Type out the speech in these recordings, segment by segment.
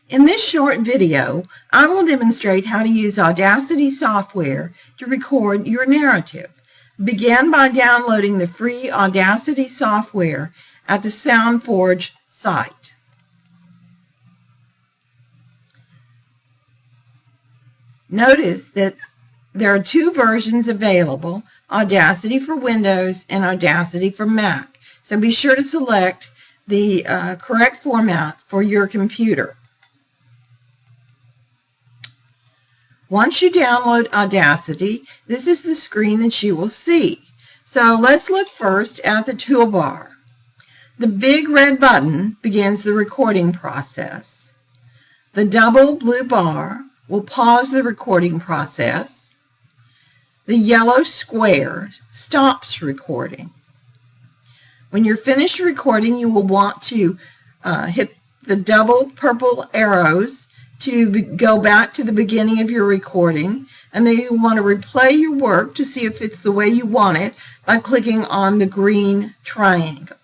In this short video, I will demonstrate how to use Audacity software to record your narrative. Begin by downloading the free Audacity software at the SoundForge site. Notice that there are two versions available, Audacity for Windows and Audacity for Mac. So be sure to select the correct format for your computer. Once you download Audacity, this is the screen that you will see. So let's look first at the toolbar. The big red button begins the recording process. The double blue bar will pause the recording process. The yellow square stops recording. When you're finished recording, you will want to hit the double purple arrows to go back to the beginning of your recording, and then you want to replay your work to see if it's the way you want it by clicking on the green triangle.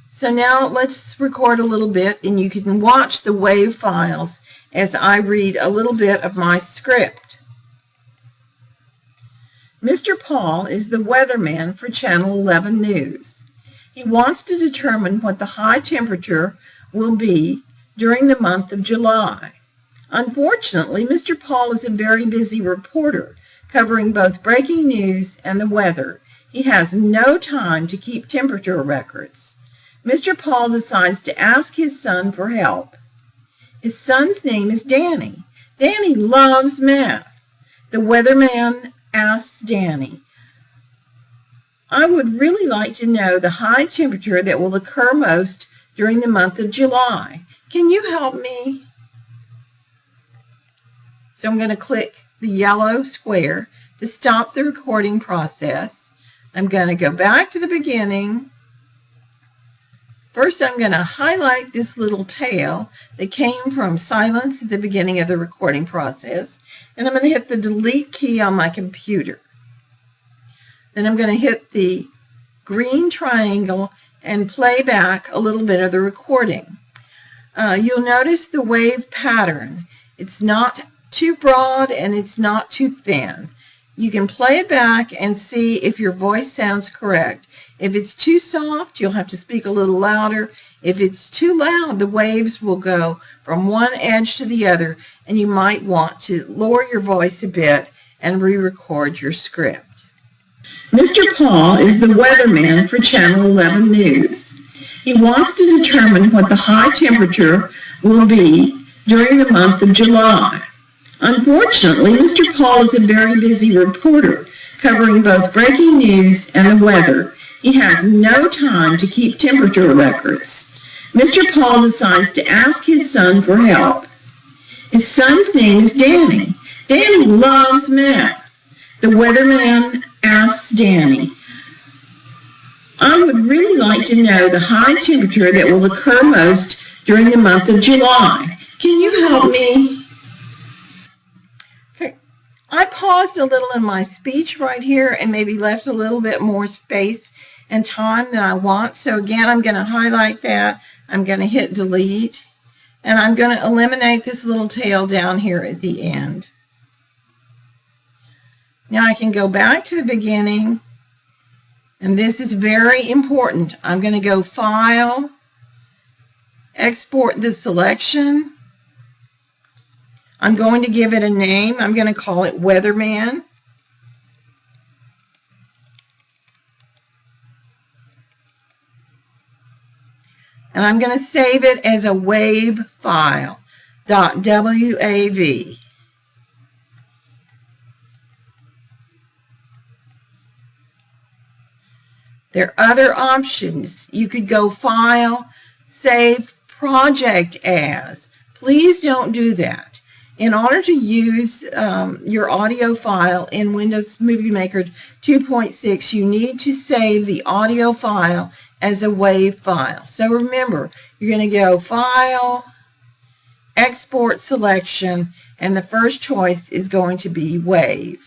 So now let's record a little bit, and you can watch the WAV files as I read a little bit of my script. Mr. Paul is the weatherman for Channel 11 News. He wants to determine what the high temperature will be during the month of July. Unfortunately, Mr. Paul is a very busy reporter, covering both breaking news and the weather. He has no time to keep temperature records. Mr. Paul decides to ask his son for help. His son's name is Danny. Danny loves math. The weatherman asks Danny, "I would really like to know the high temperature that will occur most during the month of July. Can you help me?" So I'm going to click the yellow square to stop the recording process. I'm going to go back to the beginning. First, I'm going to highlight this little tail that came from silence at the beginning of the recording process, and I'm going to hit the delete key on my computer. Then I'm going to hit the green triangle and play back a little bit of the recording. You'll notice the wave pattern. It's not too broad and it's not too thin. You can play it back and see if your voice sounds correct. If it's too soft, you'll have to speak a little louder. If it's too loud, the waves will go from one edge to the other, and you might want to lower your voice a bit and re-record your script. Mr. Paul is the weatherman for Channel 11 News. He wants to determine what the high temperature will be during the month of July. Unfortunately, Mr. Paul is a very busy reporter, covering both breaking news and the weather. He has no time to keep temperature records. Mr. Paul decides to ask his son for help. His son's name is Danny. Danny loves math. The weatherman asks Danny, "I would really like to know the high temperature that will occur most during the month of July. Can you help me?" Okay, I paused a little in my speech right here and maybe left a little bit more space and time than I want. So again, I'm going to highlight that. I'm going to hit delete, and I'm going to eliminate this little tail down here at the end. Now I can go back to the beginning, and this is very important. I'm going to go File, Export the selection. I'm going to give it a name. I'm going to call it Weatherman. And I'm going to save it as a WAV file, .wav. There are other options. You could go File, Save Project As. Please don't do that. In order to use your audio file in Windows Movie Maker 2.6, you need to save the audio file as a WAV file. So remember, you're going to go File, Export Selection, and the first choice is going to be WAV.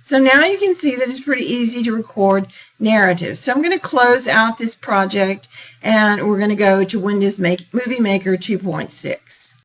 So now you can see that it's pretty easy to record narratives. So I'm going to close out this project and we're going to go to Windows Movie Maker 2.6.